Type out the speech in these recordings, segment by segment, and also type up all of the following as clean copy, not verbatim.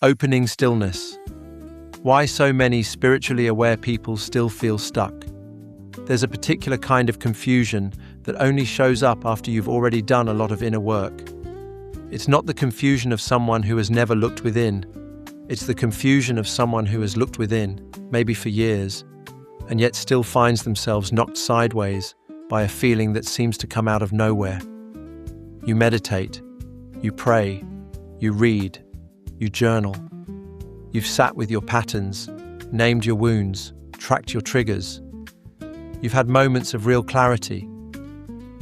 Opening stillness. Why so many spiritually aware people still feel stuck? There's a particular kind of confusion that only shows up after you've already done a lot of inner work. It's not the confusion of someone who has never looked within. It's the confusion of someone who has looked within, maybe for years, and yet still finds themselves knocked sideways by a feeling that seems to come out of nowhere. You meditate, you pray, you read, you journal. You've sat with your patterns, named your wounds, tracked your triggers. You've had moments of real clarity,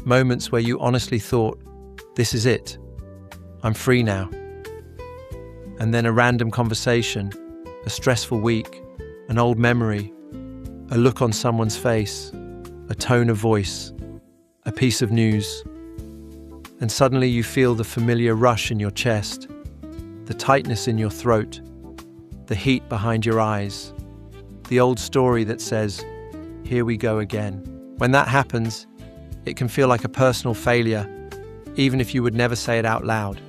moments where you honestly thought, this is it, I'm free now. And then a random conversation, a stressful week, an old memory, a look on someone's face, a tone of voice, a piece of news, and suddenly you feel the familiar rush in your chest, the tightness in your throat, the heat behind your eyes, the old story that says, here we go again. When that happens, it can feel like a personal failure, even if you would never say it out loud.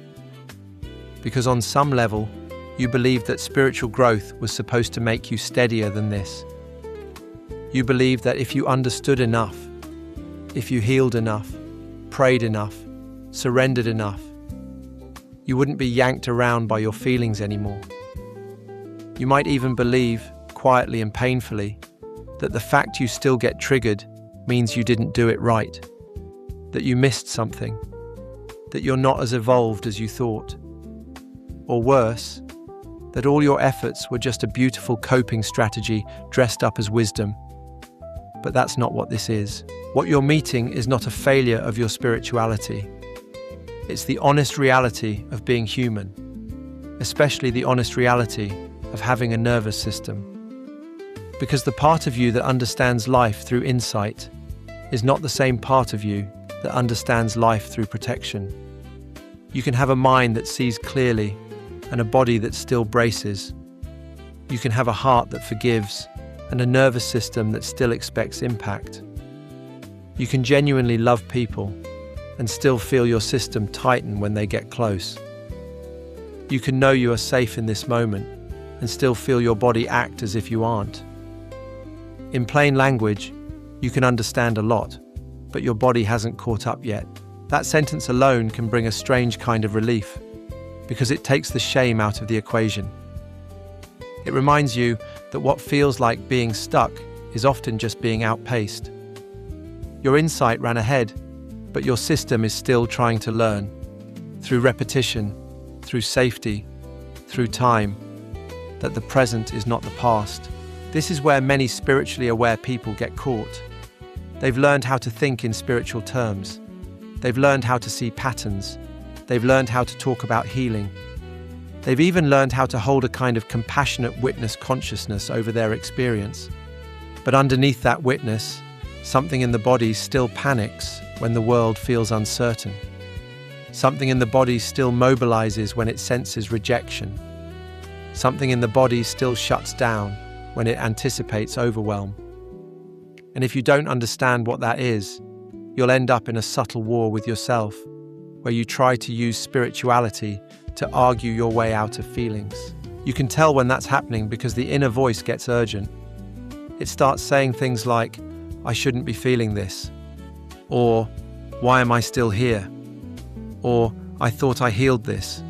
Because on some level, you believed that spiritual growth was supposed to make you steadier than this. You believed that if you understood enough, if you healed enough, prayed enough, surrendered enough, you wouldn't be yanked around by your feelings anymore. You might even believe, quietly and painfully, that the fact you still get triggered means you didn't do it right, that you missed something, that you're not as evolved as you thought. Or worse, that all your efforts were just a beautiful coping strategy dressed up as wisdom. But that's not what this is. What you're meeting is not a failure of your spirituality. It's the honest reality of being human, especially the honest reality of having a nervous system. Because the part of you that understands life through insight is not the same part of you that understands life through protection. You can have a mind that sees clearly and a body that still braces. You can have a heart that forgives and a nervous system that still expects impact. You can genuinely love people and still feel your system tighten when they get close. You can know you are safe in this moment and still feel your body act as if you aren't. In plain language, you can understand a lot, but your body hasn't caught up yet. That sentence alone can bring a strange kind of relief, because it takes the shame out of the equation. It reminds you that what feels like being stuck is often just being outpaced. Your insight ran ahead, but your system is still trying to learn, through repetition, through safety, through time, that the present is not the past. This is where many spiritually aware people get caught. They've learned how to think in spiritual terms. They've learned how to see patterns. They've learned how to talk about healing. They've even learned how to hold a kind of compassionate witness consciousness over their experience. But underneath that witness, something in the body still panics when the world feels uncertain. Something in the body still mobilizes when it senses rejection. Something in the body still shuts down when it anticipates overwhelm. And if you don't understand what that is, you'll end up in a subtle war with yourself, where you try to use spirituality to argue your way out of feelings. You can tell when that's happening because the inner voice gets urgent. It starts saying things like, I shouldn't be feeling this, or why am I still here, or I thought I healed this,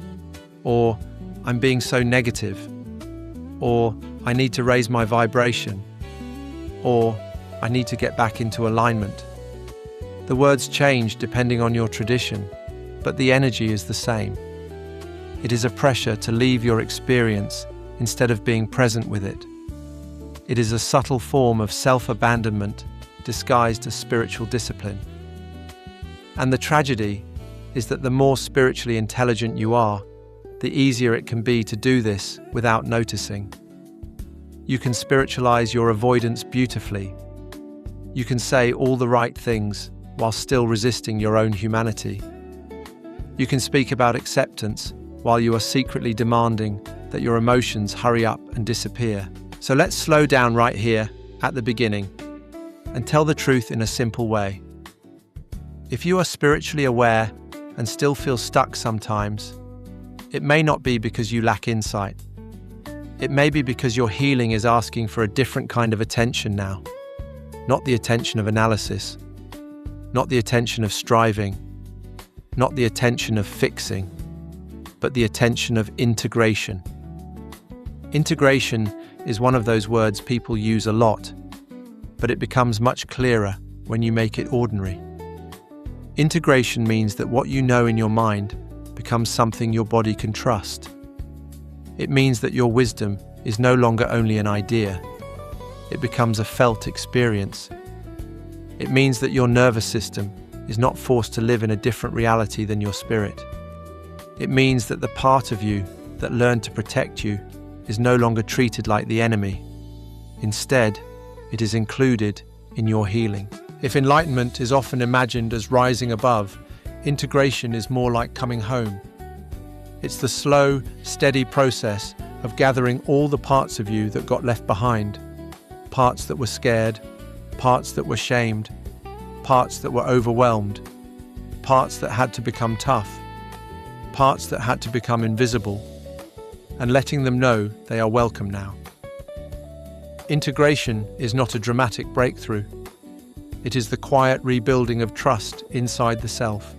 or I'm being so negative, or I need to raise my vibration, or I need to get back into alignment. The words change depending on your tradition, but the energy is the same. It is a pressure to leave your experience instead of being present with it. It is a subtle form of self-abandonment disguised as spiritual discipline. And the tragedy is that the more spiritually intelligent you are, the easier it can be to do this without noticing. You can spiritualize your avoidance beautifully. You can say all the right things while still resisting your own humanity. You can speak about acceptance while you are secretly demanding that your emotions hurry up and disappear. So let's slow down right here at the beginning and tell the truth in a simple way. If you are spiritually aware and still feel stuck sometimes, It may not be because you lack insight. It may be because your healing is asking for a different kind of attention now. Not the attention of analysis, not the attention of striving, not the attention of fixing, but the attention of integration. Integration is one of those words people use a lot, but it becomes much clearer when you make it ordinary. Integration means that what you know in your mind becomes something your body can trust. It means that your wisdom is no longer only an idea. It becomes a felt experience. It means that your nervous system is not forced to live in a different reality than your spirit. It means that the part of you that learned to protect you is no longer treated like the enemy. Instead, it is included in your healing. If enlightenment is often imagined as rising above, integration is more like coming home. It's the slow, steady process of gathering all the parts of you that got left behind. Parts that were scared, parts that were shamed, parts that were overwhelmed, parts that had to become tough, parts that had to become invisible, and letting them know they are welcome now. Integration is not a dramatic breakthrough. It is the quiet rebuilding of trust inside the self.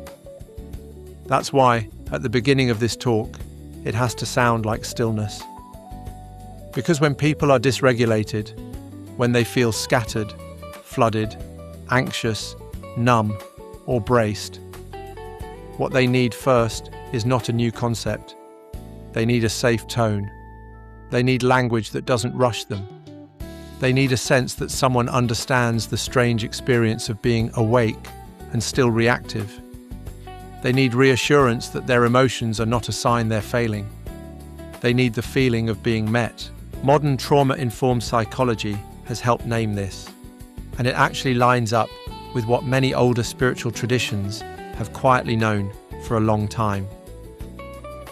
That's why, at the beginning of this talk, it has to sound like stillness. Because when people are dysregulated, when they feel scattered, flooded, anxious, numb, or braced, what they need first is not a new concept. They need a safe tone. They need language that doesn't rush them. They need a sense that someone understands the strange experience of being awake and still reactive. They need reassurance that their emotions are not a sign they're failing. They need the feeling of being met. Modern trauma-informed psychology has helped name this, and it actually lines up with what many older spiritual traditions have quietly known for a long time.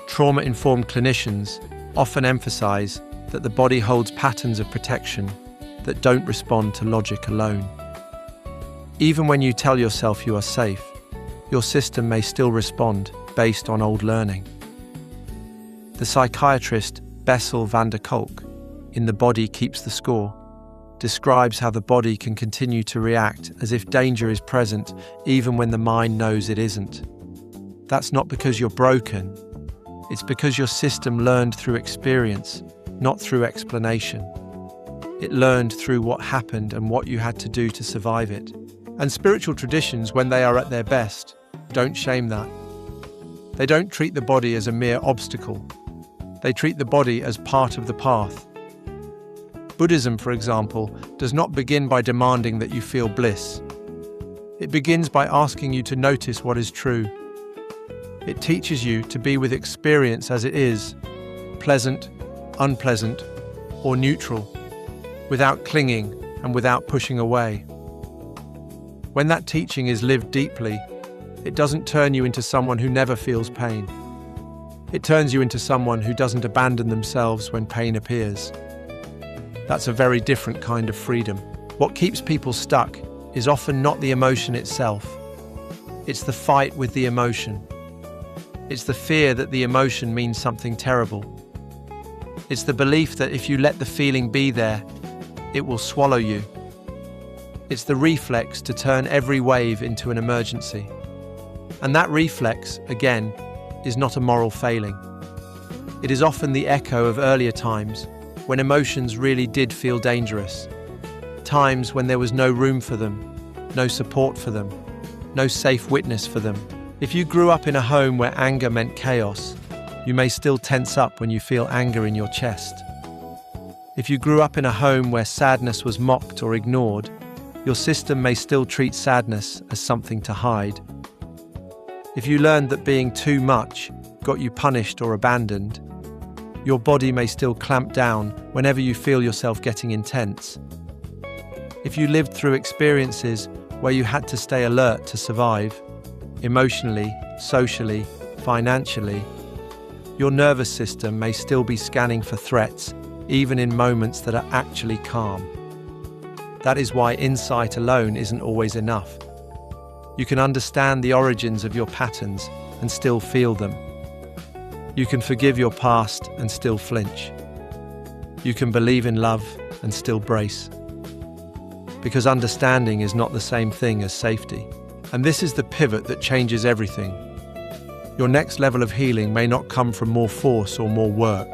Trauma-informed clinicians often emphasize that the body holds patterns of protection that don't respond to logic alone. Even when you tell yourself you are safe, your system may still respond based on old learning. The psychiatrist Bessel van der Kolk, in The Body Keeps the Score, describes how the body can continue to react as if danger is present even when the mind knows it isn't. That's not because you're broken. It's because your system learned through experience, not through explanation. It learned through what happened and what you had to do to survive it. And spiritual traditions, when they are at their best, don't shame that. They don't treat the body as a mere obstacle. They treat the body as part of the path. Buddhism, for example, does not begin by demanding that you feel bliss. It begins by asking you to notice what is true. It teaches you to be with experience as it is, pleasant, unpleasant, or neutral, without clinging and without pushing away. When that teaching is lived deeply, it doesn't turn you into someone who never feels pain. It turns you into someone who doesn't abandon themselves when pain appears. That's a very different kind of freedom. What keeps people stuck is often not the emotion itself. It's the fight with the emotion. It's the fear that the emotion means something terrible. It's the belief that if you let the feeling be there, it will swallow you. It's the reflex to turn every wave into an emergency. And that reflex, again, is not a moral failing. It is often the echo of earlier times when emotions really did feel dangerous. Times when there was no room for them, no support for them, no safe witness for them. If you grew up in a home where anger meant chaos, you may still tense up when you feel anger in your chest. If you grew up in a home where sadness was mocked or ignored, your system may still treat sadness as something to hide. If you learned that being too much got you punished or abandoned, your body may still clamp down whenever you feel yourself getting intense. If you lived through experiences where you had to stay alert to survive, emotionally, socially, financially, your nervous system may still be scanning for threats, even in moments that are actually calm. That is why insight alone isn't always enough. You can understand the origins of your patterns and still feel them. You can forgive your past and still flinch. You can believe in love and still brace. Because understanding is not the same thing as safety. And this is the pivot that changes everything. Your next level of healing may not come from more force or more work.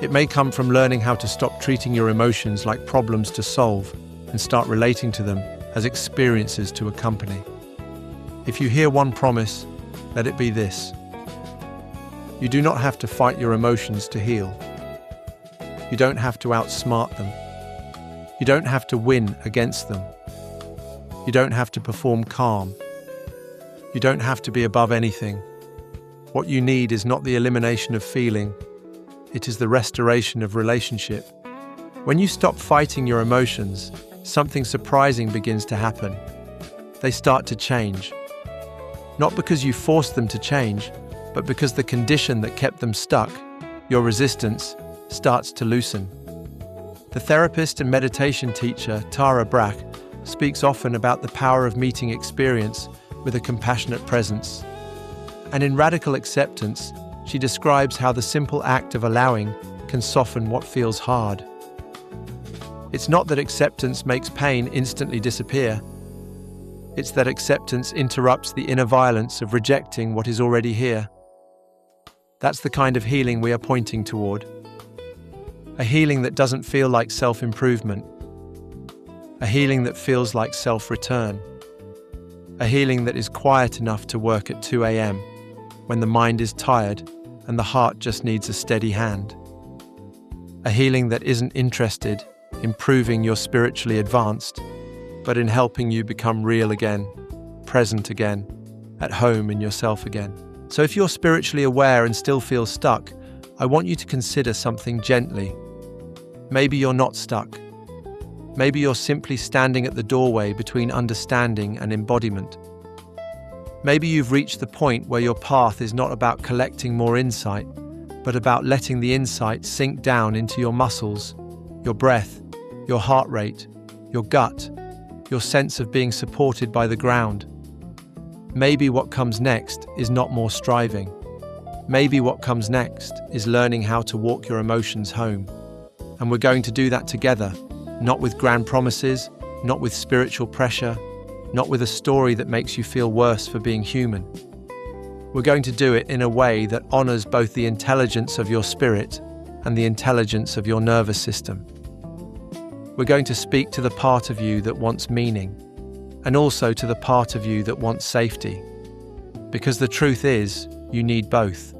It may come from learning how to stop treating your emotions like problems to solve and start relating to them as experiences to accompany. If you hear one promise, let it be this. You do not have to fight your emotions to heal. You don't have to outsmart them. You don't have to win against them. You don't have to perform calm. You don't have to be above anything. What you need is not the elimination of feeling. It is the restoration of relationship. When you stop fighting your emotions, something surprising begins to happen. They start to change. Not because you forced them to change, but because the condition that kept them stuck, your resistance, starts to loosen. The therapist and meditation teacher Tara Brach speaks often about the power of meeting experience with a compassionate presence. And in Radical Acceptance, she describes how the simple act of allowing can soften what feels hard. It's not that acceptance makes pain instantly disappear. It's that acceptance interrupts the inner violence of rejecting what is already here. That's the kind of healing we are pointing toward. A healing that doesn't feel like self-improvement. A healing that feels like self-return. A healing that is quiet enough to work at 2 a.m. when the mind is tired and the heart just needs a steady hand. A healing that isn't interested in proving you're spiritually advanced, but in helping you become real again, present again, at home in yourself again. So if you're spiritually aware and still feel stuck, I want you to consider something gently. Maybe you're not stuck. Maybe you're simply standing at the doorway between understanding and embodiment. Maybe you've reached the point where your path is not about collecting more insight, but about letting the insight sink down into your muscles, your breath, your heart rate, your gut, your sense of being supported by the ground. Maybe what comes next is not more striving. Maybe what comes next is learning how to walk your emotions home. And we're going to do that together, not with grand promises, not with spiritual pressure, not with a story that makes you feel worse for being human. We're going to do it in a way that honors both the intelligence of your spirit and the intelligence of your nervous system. We're going to speak to the part of you that wants meaning, and also to the part of you that wants safety. Because the truth is, you need both.